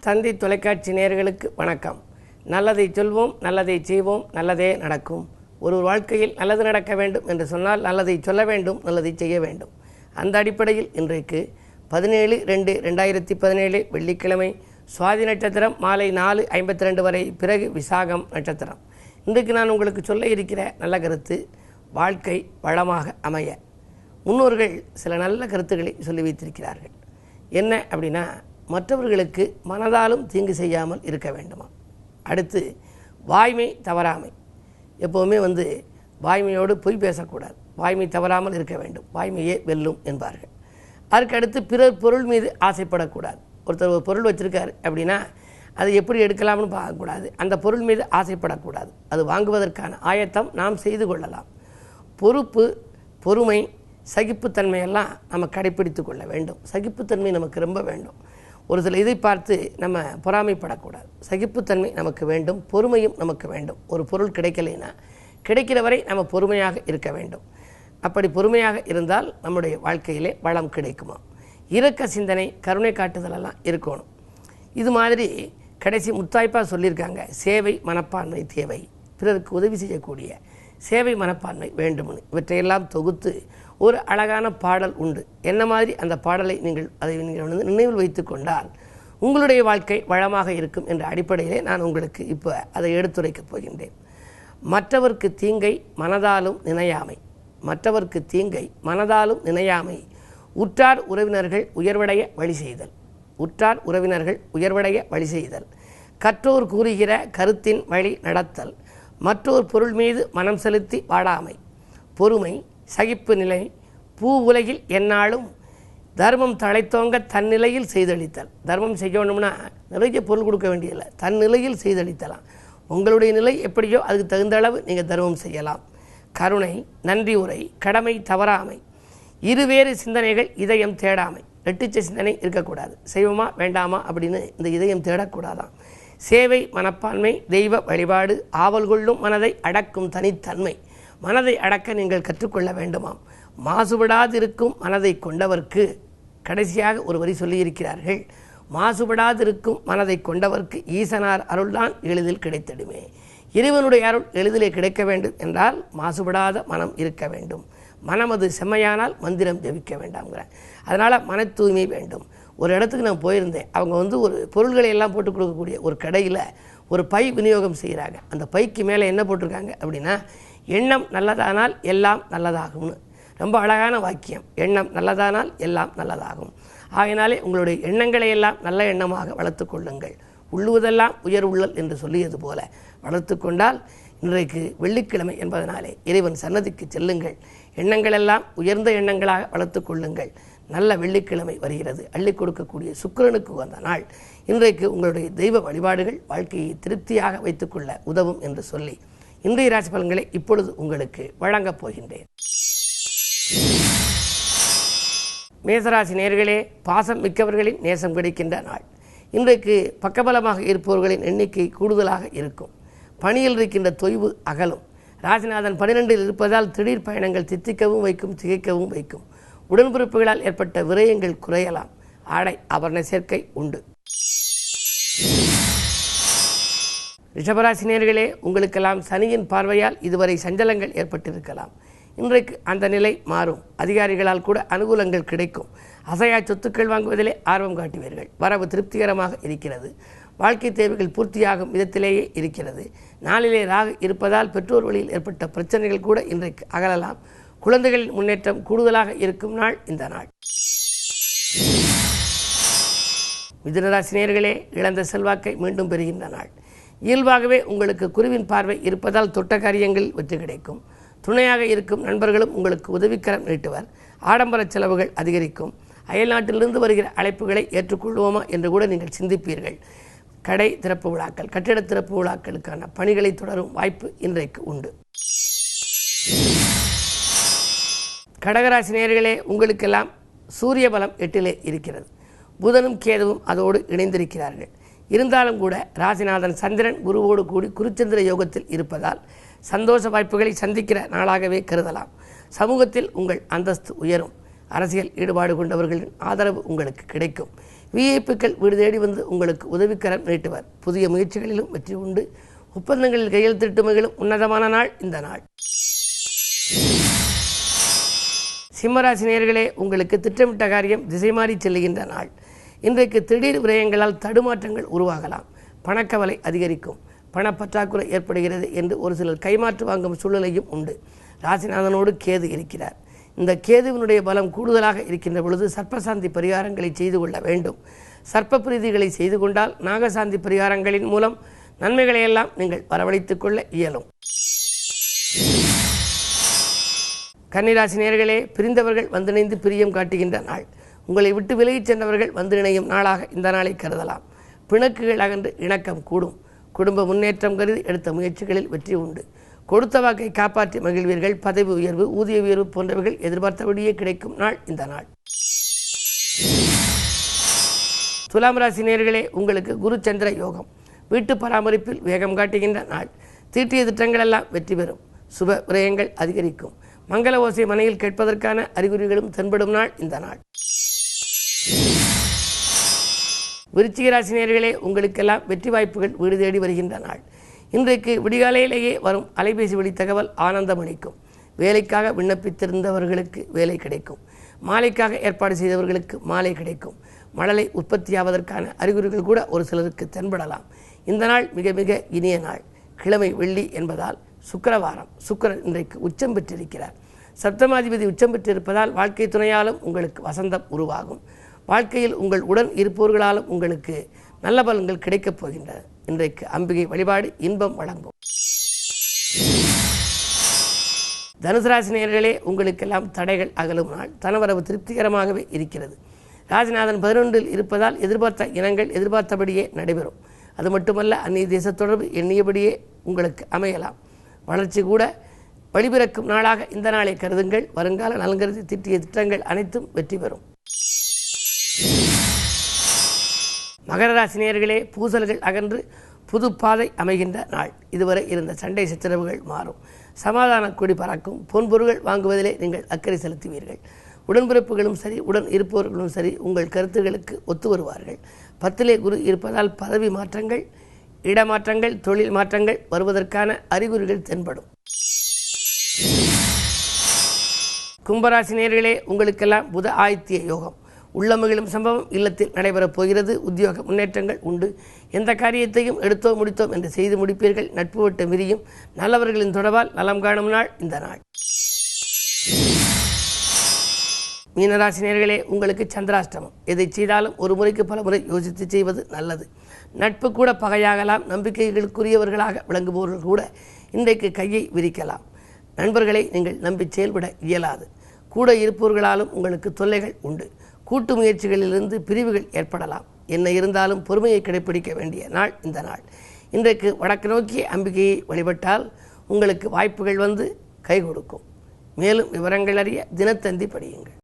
தந்தி தொலைக்காட்சி நேயர்களுக்கு வணக்கம். நல்லதை சொல்வோம், நல்லதை செய்வோம், நல்லதே நடக்கும். ஒரு வாழ்க்கையில் நல்லது நடக்க வேண்டும் என்று சொன்னால் நல்லதை சொல்ல வேண்டும், நல்லதை செய்ய வேண்டும். அந்த அடிப்படையில் இன்றைக்கு 17/2/2017 வெள்ளிக்கிழமை சுவாதி நட்சத்திரம் மாலை 4:52 வரை, பிறகு விசாகம் நட்சத்திரம். இன்றைக்கு நான் உங்களுக்கு சொல்ல இருக்கிற நல்ல கருத்து, வாழ்க்கை வளமாக அமைய முன்னோர்கள் சில நல்ல கருத்துக்களை சொல்லி வைத்திருக்கிறார்கள். என்ன அப்படின்னா, மற்றவர்களுக்கு மனதாலும் தீங்கு செய்யாமல் இருக்க வேண்டுமா. அடுத்து வாய்மை தவறாமை. எப்போவுமே வாய்மையோடு பொய் பேசக்கூடாது, வாய்மை தவறாமல் இருக்க வேண்டும், வாய்மையே வெல்லும் என்பார்கள். அதுக்கு அடுத்து பிறர் பொருள் மீது ஆசைப்படக்கூடாது. ஒருத்தர் ஒரு பொருள் வச்சுருக்கார் அப்படின்னா அது எப்படி எடுக்கலாம்னு பார்க்கக்கூடாது, அந்த பொருள் மீது ஆசைப்படக்கூடாது. அது வாங்குவதற்கான ஆயத்தம் நாம் செய்து கொள்ளலாம். பொறுப்பு, பொறுமை, சகிப்புத்தன்மையெல்லாம் நம்ம கடைப்பிடித்து கொள்ள வேண்டும். சகிப்புத்தன்மை நமக்கு ரொம்ப வேண்டும். ஒரு சில இதை பார்த்து நம்ம பொறாமைப்படக்கூடாது. சகிப்புத்தன்மை நமக்கு வேண்டும், பொறுமையும் நமக்கு வேண்டும். ஒரு பொருள் கிடைக்கலைன்னா கிடைக்கிற வரை நம்ம பொறுமையாக இருக்க வேண்டும். அப்படி பொறுமையாக இருந்தால் நம்முடைய வாழ்க்கையிலே வளம் கிடைக்குமா. இரக்க சிந்தனை, கருணை காட்டுதலெல்லாம் இருக்கணும். இது மாதிரி கடைசி முத்தாய்ப்பாக சொல்லியிருக்காங்க, சேவை மனப்பான்மை தேவை. பிறருக்கு உதவி செய்யக்கூடிய சேவை மனப்பான்மை வேண்டும்னு. இவற்றையெல்லாம் தொகுத்து ஒரு அழகான பாடல் உண்டு. என்ன மாதிரி அந்த பாடலை அதை நினைவில் வைத்து கொண்டால் உங்களுடைய வாழ்க்கை வளமாக இருக்கும் என்ற அடிப்படையிலே நான் உங்களுக்கு இப்போ அதை எடுத்துரைக்கப் போகின்றேன். மற்றவர்க்கு தீங்கை மனதாலும் நினையாமை. மற்றவர்க்கு தீங்கை மனதாலும் நினையாமை. உற்றார் உறவினர்கள் உயர்வடைய வழி செய்தல். உற்றார் உறவினர்கள் உயர்வடைய வழி செய்தல். கற்றோர் கூறுகிற கருத்தின் வழி நடத்தல். மற்றோர் பொருள் மீது மனம் செலுத்தி வாடாமை. பொறுமை, சகிப்பு நிலை, பூ உலகில் எந்நாளும் தர்மம் தழைத்தோங்க தன்னிலையில் செய்தளித்தல். தர்மம் செய்யணும்னா நிறைய பொருள் கொடுக்க வேண்டியதில்லை, தன் நிலையில் செய்தளித்தலாம். உங்களுடைய நிலை எப்படியோ அதுக்கு தகுந்த அளவு நீங்கள் தர்மம் செய்யலாம். கருணை, நன்றி உரை, கடமை தவறாமை. இருவேறு சிந்தனைகள், இதயம் தேடாமை. ரெட்டிச்ச சிந்தனை இருக்கக்கூடாது. செய்வோமா வேண்டாமா அப்படின்னு இந்த இதயம் தேடக்கூடாதான். சேவை மனப்பான்மை, தெய்வ வழிபாடு, ஆவல் கொள்ளும் மனதை அடக்கும் தனித்தன்மை. மனதை அடக்க நீங்கள் கற்றுக்கொள்ள வேண்டுமாம். மாசுபடாதிருக்கும் மனதை கொண்டவர்க்கு, கடைசியாக ஒரு வரி சொல்லியிருக்கிறார்கள், மாசுபடாதிருக்கும் மனதை கொண்டவர்க்கு ஈசனார் அருள்தான் எளிதில் கிடைத்திடுமே. இறைவனுடைய அருள் எளிதிலே கிடைக்க வேண்டும் என்றால் மாசுபடாத மனம் இருக்க வேண்டும். மனம் அது செம்மையானால் மந்திரம் ஜபிக்க வேண்டாம்ங்கிற. அதனால் மன தூய்மை வேண்டும். ஒரு இடத்துக்கு நான் போயிருந்தேன். அவங்க ஒரு பொருள்களை எல்லாம் போட்டு கொடுக்கக்கூடிய ஒரு கடையில் ஒரு பை விநியோகம் செய்கிறாங்க. அந்த பைக்கு மேலே என்ன போட்டிருக்காங்க அப்படின்னா, எண்ணம் நல்லதானால் எல்லாம் நல்லதாகும்னு. ரொம்ப அழகான வாக்கியம். எண்ணம் நல்லதானால் எல்லாம் நல்லதாகும். ஆகையினாலே உங்களுடைய எண்ணங்களை எல்லாம் நல்ல எண்ணமாக வளர்த்து கொள்ளுங்கள். உள்ளுவதெல்லாம் உயர் உள்ளல் என்று சொல்லியது போல வளர்த்து கொண்டால், இன்றைக்கு வெள்ளிக்கிழமை என்பதனாலே இறைவன் சன்னதிக்கு செல்லுங்கள். எண்ணங்களெல்லாம் உயர்ந்த எண்ணங்களாக வளர்த்து கொள்ளுங்கள். நல்ல வெள்ளிக்கிழமை வருகிறது. அள்ளி கொடுக்கக்கூடிய சுக்கிரனுக்கு வந்த நாள். இன்றைக்கு உங்களுடைய தெய்வ வழிபாடுகள் வாழ்க்கையை திருப்தியாக வைத்துக்கொள்ள உதவும் என்று சொல்லி இன்றைய ராசி பலன்களை இப்பொழுது உங்களுக்கு வழங்கப் போகின்றேன். மேசராசி நேயர்களே, பாசம் மிக்கவர்களின் நேசம் கிடைக்கின்ற நாள். இன்றைக்கு பக்கபலமாக இருப்பவர்களின் எண்ணிக்கை கூடுதலாக இருக்கும். பணியில் இருக்கின்ற தொய்வு அகலும். ராசிநாதன் 12இல் இருப்பதால் திடீர் பயணங்கள் தித்திக்கவும் வைக்கும், திகைக்கவும் வைக்கும். உடன்பிறப்புகளால் ஏற்பட்ட விரயங்கள் குறையலாம். ஆடை ஆபரண சேர்க்கை உண்டு. ரிஷபராசி நேயர்களே, உங்களுக்கெல்லாம் சனியின் பார்வையால் இதுவரை சஞ்சலங்கள் ஏற்பட்டிருக்கலாம். இன்றைக்கு அந்த நிலை மாறும். அதிகாரிகளால் கூட அனுகூலங்கள் கிடைக்கும். அசையா சொத்துக்கள் வாங்குவதிலே ஆர்வம் காட்டுவீர்கள். வரவு திருப்திகரமாக இருக்கிறது. வாழ்க்கை தேவைகள் பூர்த்தியாகும் விதத்திலேயே இருக்கிறது. நாளிலே ராகு இருப்பதால் பெற்றோர் வழியில் ஏற்பட்ட பிரச்சனைகள் கூட இன்றைக்கு அகலலாம். குழந்தைகளின் முன்னேற்றம் கூடுதலாக இருக்கும் நாள் இந்த நாள். மிதுனராசி நேயர்களே, இழந்த செல்வாக்கை மீண்டும் பெறுகின்ற நாள். இயல்பாகவே உங்களுக்கு குருவின் பார்வை இருப்பதால் தொட்ட காரியங்களில் வெற்றி கிடைக்கும். துணையாக இருக்கும் நண்பர்களும் உங்களுக்கு உதவிக்கரம் நீட்டுவர். ஆடம்பர செலவுகள் அதிகரிக்கும். அயல்நாட்டிலிருந்து வருகிற அழைப்புகளை ஏற்றுக்கொள்வோமா என்று கூட நீங்கள் சிந்திப்பீர்கள். கடை திறப்பு விழாக்கள், கட்டிட திறப்பு விழாக்களுக்கான பணிகளை தொடரும் வாய்ப்பு இன்றைக்கு உண்டு. கடகராசி நேயர்களே, உங்களுக்கெல்லாம் சூரிய பலம் 8இலே இருக்கிறது. புதனும் கேதுவும் அதோடு இணைந்திருக்கிறார்கள். இருந்தாலும் கூட ராசிநாதன் சந்திரன் குருவோடு கூடி குருச்சந்திர யோகத்தில் இருப்பதால் சந்தோஷ வாய்ப்புகளை சந்திக்கிற நாளாகவே கருதலாம். சமூகத்தில் உங்கள் அந்தஸ்து உயரும். அரசியல் ஈடுபாடு கொண்டவர்களின் ஆதரவு உங்களுக்கு கிடைக்கும். விஐபிக்கள் வீடு தேடி வந்து உங்களுக்கு உதவிக்கரம் நீட்டுவர். புதிய முயற்சிகளிலும் வெற்றி உண்டு. ஒப்பந்தங்களில் கையெழுத்திட்டு மகிழும் உன்னதமான நாள் இந்த நாள். சிம்மராசி நேயர்களே, உங்களுக்கு திட்டமிட்ட காரியம் திசை மாறி செல்லுகின்ற நாள். இன்றைக்கு திடீர் விரயங்களால் தடுமாற்றங்கள் உருவாகலாம். பணக்கவலை அதிகரிக்கும். பணப்பற்றாக்குறை ஏற்படுகிறது என்று ஒரு சிலர் கைமாற்று வாங்கும் சூழ்நிலையும் உண்டு. ராசிநாதனோடு கேது இருக்கிறார். இந்த கேதுவினுடைய பலம் கூடுதலாக இருக்கின்ற பொழுது சர்ப்பசாந்தி பரிகாரங்களை செய்து கொள்ள வேண்டும். சர்ப்ப பிரீதிகளை செய்து கொண்டால் நாகசாந்தி பரிகாரங்களின் மூலம் நன்மைகளையெல்லாம் நீங்கள் வரவழைத்துக் கொள்ள இயலும். கன்னிராசி நேயர்களே, பிரிந்தவர்கள் வந்திணைந்து பிரியம் காட்டுகின்ற நாள். உங்களை விட்டு விலகிச் சென்றவர்கள் வந்து இணையும் நாளாக இந்த நாளை கருதலாம். பிணக்குகள் அகன்று இணக்கம் கூடும். குடும்ப முன்னேற்றம் கருதி எடுத்த முயற்சிகளில் வெற்றி உண்டு. கொடுத்த வாக்கை காப்பாற்றி மகிழ்வீர்கள். பதவி உயர்வு, ஊதிய உயர்வு போன்றவர்கள் எதிர்பார்த்தபடியே கிடைக்கும் நாள் இந்த நாள். துலாம் ராசி நேயர்களே, உங்களுக்கு குரு சந்திர யோகம். வீட்டு பராமரிப்பில் வேகம் காட்டுகின்ற நாள். தீட்டிய திட்டங்கள் எல்லாம் வெற்றி பெறும். சுப விரயங்கள் அதிகரிக்கும். மங்கள ஓசை மனையில் கேட்பதற்கான அறிகுறிகளும் தென்படும் நாள் இந்த நாள். விருச்சிக ராசி நேயர்களே, உங்களுக்கெல்லாம் வெற்றி வாய்ப்புகள் வீடு தேடி வருகின்ற நாள். இன்றைக்கு விடிகாலையிலேயே வரும் அலைபேசி வழி தகவல் ஆனந்தம் அளிக்கும். வேலைக்காக விண்ணப்பித்திருந்தவர்களுக்கு வேலை கிடைக்கும். மாலைக்காக ஏற்பாடு செய்தவர்களுக்கு மாலை கிடைக்கும். மழலை உற்பத்தியாவதற்கான அறிகுறிகள் கூட ஒரு சிலருக்கு தென்படலாம். இந்த நாள் மிக மிக இனிய நாள். கிழமை வெள்ளி என்பதால் சுக்கிரவாரம். சுக்கிரன் இன்றைக்கு உச்சம் பெற்றிருக்கிறார். சப்தமாதிபதி உச்சம் பெற்றிருப்பதால் வாழ்க்கை துணையாலும் உங்களுக்கு வசந்தம் உருவாகும். வாழ்க்கையில் உங்கள் உடன் இருப்பவர்களாலும் உங்களுக்கு நல்ல பலன்கள் கிடைக்கப் போகின்றன. இன்றைக்கு அம்பிகை வழிபாடு இன்பம் வழங்கும். தனுசு ராசி நேயர்களே, உங்களுக்கெல்லாம் தடைகள் அகலும் நாள். தனவரவு திருப்திகரமாகவே இருக்கிறது. ராசிநாதன் 11இல் இருப்பதால் எதிர்பார்த்த இனங்கள் எதிர்பார்த்தபடியே நடைபெறும். அது மட்டுமல்ல, அந்நிய தேச தொடர்பு எண்ணியபடியே உங்களுக்கு அமையலாம். வளர்ச்சி கூட வழிபிறக்கும் நாளாக இந்த நாளை கருதுங்கள். வருங்கால நலங்கருதி திட்டிய திட்டங்கள் அனைத்தும் வெற்றி பெறும். மகர ராசி நேயர்களே, பூசல்கள் அகன்று புது பாதை அமைகின்ற நாள். இதுவரை இருந்த சண்டை சச்சரவுகள் மாறும். சமாதான கொடி பறக்கும். பொன்பொருள்கள் வாங்குவதிலே நீங்கள் அக்கறை செலுத்துவீர்கள். உடன்பிறப்புகளும் சரி, உடன் இருப்பவர்களும் சரி, உங்கள் கருத்துகளுக்கு ஒத்து வருவார்கள். 10லே குரு இருப்பதால் பதவி மாற்றங்கள், இடமாற்றங்கள், தொழில் மாற்றங்கள் வருவதற்கான அறிகுறிகள் தென்படும். கும்பராசி நேயர்களே, உங்களுக்கெல்லாம் புத ஆதித்ய யோகம். உள்ளமகிழும் சம்பவம் இல்லத்தில் நடைபெறப் போகிறது. உத்தியோக முன்னேற்றங்கள் உண்டு. எந்த காரியத்தையும் எடுத்தோம் முடித்தோம் என்று செய்து முடிப்பீர்கள். நட்பு வட்ட விரியும். நல்லவர்களின் தொடர்பால் நலம் காணும் நாள் இந்த நாள். மீனராசி நேயர்களே, உங்களுக்கு சந்திராஷ்டமம். எதை செய்தாலும் ஒரு முறைக்கு பல முறை யோசித்து செய்வது நல்லது. நட்பு கூட பகையாகலாம். நம்பிக்கைகளுக்குரியவர்களாக விளங்குபவர்கள் கூட இன்றைக்கு கையை விரிக்கலாம். நண்பர்களை நீங்கள் நம்பி செயல்பட இயலாது. கூட இருப்பவர்களாலும் உங்களுக்கு தொல்லைகள் உண்டு. கூட்டு முயற்சிகளிலிருந்து பிரிவுகள் ஏற்படலாம். என்ன இருந்தாலும் பொறுமையை கடைபிடிக்க வேண்டிய நாள் இந்த நாள். இன்றைக்கு வடக்கு நோக்கிய அம்பிகையை வழிபட்டால் உங்களுக்கு வாய்ப்புகள் வந்து கை கொடுக்கும். மேலும் விவரங்கள் அறிய தினத்தந்தி படியுங்கள்.